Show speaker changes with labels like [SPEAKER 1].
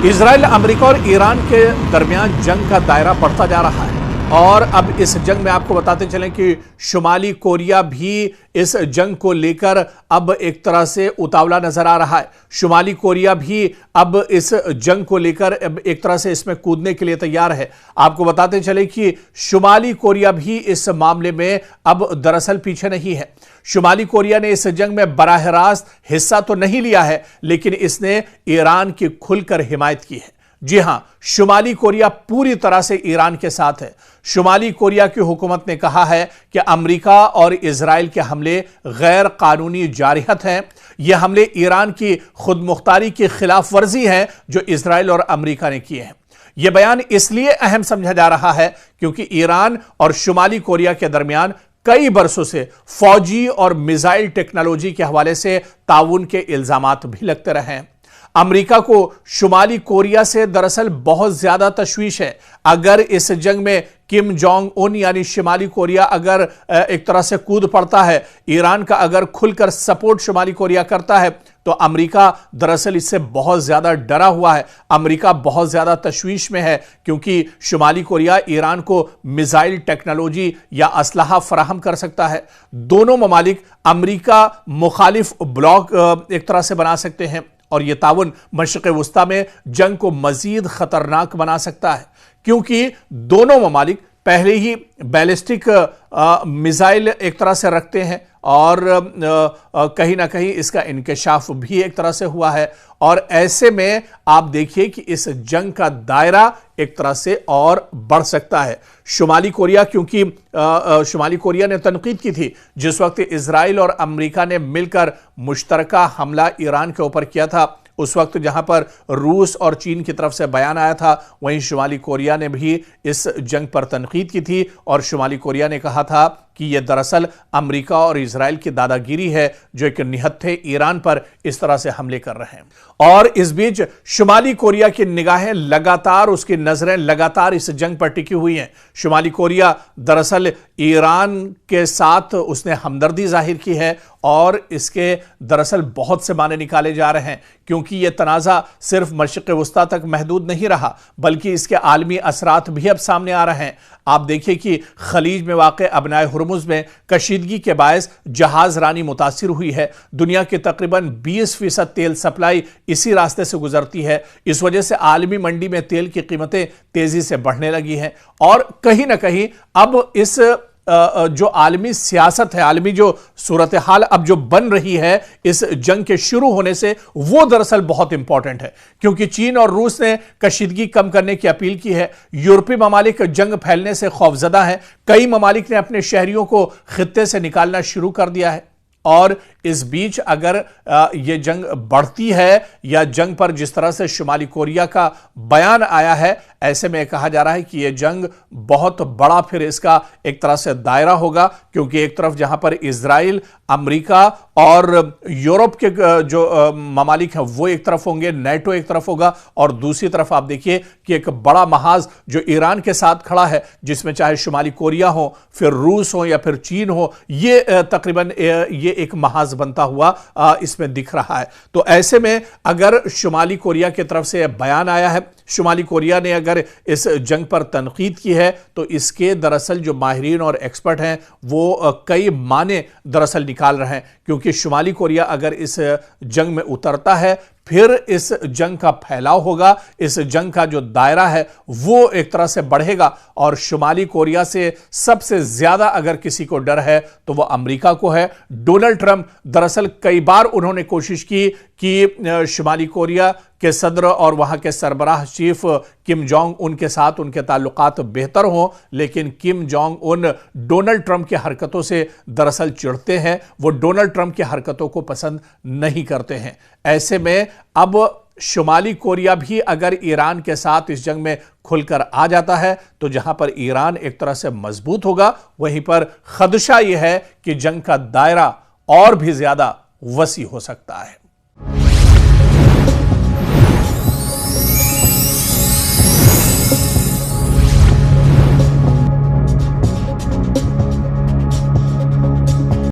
[SPEAKER 1] Israel, America और Iran के दरमियान जंग का दायरा बढ़ता जा रहा है और अब इस जंग में आपको बताते चलें कि शुमाली कोरिया भी इस जंग को लेकर अब एक तरह से उतावला नजर आ रहा है। शुमाली कोरिया भी अब इस जंग को लेकर अब एक तरह से इसमें कूदने के लिए तैयार है। आपको बताते चले कि शुमाली कोरिया भी इस मामले में अब दरअसल पीछे नहीं है। शुमाली कोरिया ने इस जंग में बराह रास्त हिस्सा तो नहीं लिया है, लेकिन इसने ईरान की खुलकर हिमायत की है। जी हां, शुमाली कोरिया पूरी तरह से ईरान के साथ है। शुमाली कोरिया की हुकूमत ने कहा है कि अमेरिका और इजराइल के हमले गैर कानूनी जारिहत हैं। यह हमले ईरान की खुदमुख्तारी की खिलाफ वर्जी है जो इजराइल और अमेरिका ने किए हैं। यह बयान इसलिए अहम समझा जा रहा है क्योंकि ईरान और शुमाली कोरिया के दरमियान कई बरसों से फौजी और मिसाइल टेक्नोलॉजी के हवाले से ताउन के इल्जामात भी लगते रहे हैं। अमेरिका को शुमाली कोरिया से दरअसल बहुत ज्यादा तशवीश है। अगर इस जंग में किम जोंग उन यानी शुमाली कोरिया अगर एक तरह से कूद पड़ता है, ईरान का अगर खुलकर सपोर्ट शुमाली कोरिया करता है, तो अमेरिका दरअसल इससे बहुत ज्यादा डरा हुआ है। अमेरिका बहुत ज्यादा तशवीश में है क्योंकि शुमाली कोरिया ईरान को मिसाइल टेक्नोलॉजी या असलहा फराहम कर सकता है। दोनों ममालिक अमेरिका मुखालिफ ब्लॉक एक तरह से बना सकते हैं और यह ताउन मशरिक़ वुस्ता में जंग को मजीद खतरनाक बना सकता है क्योंकि दोनों ममालिक पहले ही बैलिस्टिक मिसाइल एक तरह से रखते हैं और कहीं ना कहीं इसका इंकशाफ भी एक तरह से हुआ है। और ऐसे में आप देखिए कि इस जंग का दायरा एक तरह से और बढ़ सकता है। शुमाली कोरिया, क्योंकि शुमाली कोरिया ने तनकीद की थी जिस वक्त इजराइल और अमेरिका ने मिलकर मुश्तरका हमला ईरान के ऊपर किया था, उस वक्त जहां पर रूस और चीन की तरफ से बयान आया था, वहीं शुमाली कोरिया ने भी इस जंग पर तनकीद की थी और शुमाली कोरिया ने कहा था कि यह दरअसल अमेरिका और इजराइल की दादागिरी है जो एक निहत्थे ईरान पर इस तरह से हमले कर रहे हैं। और इस बीच शुमाली कोरिया की निगाहें लगातार, उसकी नजरें लगातार इस जंग पर टिकी हुई हैं। शुमाली कोरिया दरअसल ईरान के साथ उसने हमदर्दी जाहिर की है और इसके दरअसल बहुत से माने निकाले जा रहे हैं क्योंकि यह तनाज़ा सिर्फ मशरिक़ वुस्ता तक महदूद नहीं रहा बल्कि इसके आलमी असरात भी अब सामने आ रहे हैं। आप देखिए कि खलीज में वाक़ अबनाए हुर्मुज़ में कशीदगी के बायस जहाज रानी मुतासिर हुई है। दुनिया के तकरीबन 20% तेल सप्लाई इसी रास्ते से गुजरती है। इस वजह से आलमी मंडी में तेल की कीमतें तेजी से बढ़ने लगी हैं और कहीं ना कहीं अब इस जो आलमी सियासत है, आलमी जो सूरत हाल अब जो बन रही है इस जंग के शुरू होने से, वो दरअसल बहुत इंपॉर्टेंट है क्योंकि चीन और रूस ने कशीदगी कम करने की अपील की है। यूरोपीय ममालिक जंग फैलने से खौफजदा हैं। कई ममालिक ने अपने शहरियों को खित्ते से निकालना शुरू कर दिया है और इस बीच अगर यह जंग बढ़ती है या जंग पर जिस तरह से शुमाली कोरिया का बयान आया है, ऐसे में कहा जा रहा है कि यह जंग बहुत बड़ा फिर इसका एक तरह से दायरा होगा क्योंकि एक तरफ जहां पर इजराइल, अमेरिका और यूरोप के जो ममालिक हैं वो एक तरफ होंगे, नेटो एक तरफ होगा और दूसरी तरफ आप देखिए कि एक बड़ा महाज जो ईरान के साथ खड़ा है जिसमें चाहे शुमाली कोरिया हो, फिर रूस हो या फिर चीन हो, ये तकरीबन ये एक महाज बनता हुआ इसमें दिख रहा है। तो ऐसे में अगर शुमाली कोरिया की तरफ से बयान आया है, शुमाली कोरिया ने अगर इस जंग पर तनकीद की है, तो इसके दरअसल जो माहिरीन और एक्सपर्ट हैं वो कई माने दरअसल निकाल रहे हैं क्योंकि शुमाली कोरिया अगर इस जंग में उतरता है फिर इस जंग का फैलाव होगा, इस जंग का जो दायरा है वो एक तरह से बढ़ेगा और शुमाली कोरिया से सबसे ज्यादा अगर किसी को डर है तो वो अमेरिका को है। डोनाल्ड ट्रंप दरअसल कई बार उन्होंने कोशिश की कि शुमाली कोरिया के सदर और वहां के सरबराह चीफ किम जोंग उन के साथ उनके ताल्लुकात बेहतर हों, लेकिन Kim Jong Un Donald Trump की हरकतों से दरअसल चिढ़ते हैं, वो डोनाल्ड ट्रंप की हरकतों को पसंद नहीं करते हैं। ऐसे में अब शुमाली कोरिया भी अगर ईरान के साथ इस जंग में खुलकर आ जाता है तो जहां पर ईरान एक तरह से मजबूत होगा, वहीं पर खदशा यह है कि जंग का दायरा और भी ज्यादा वसी हो सकता है।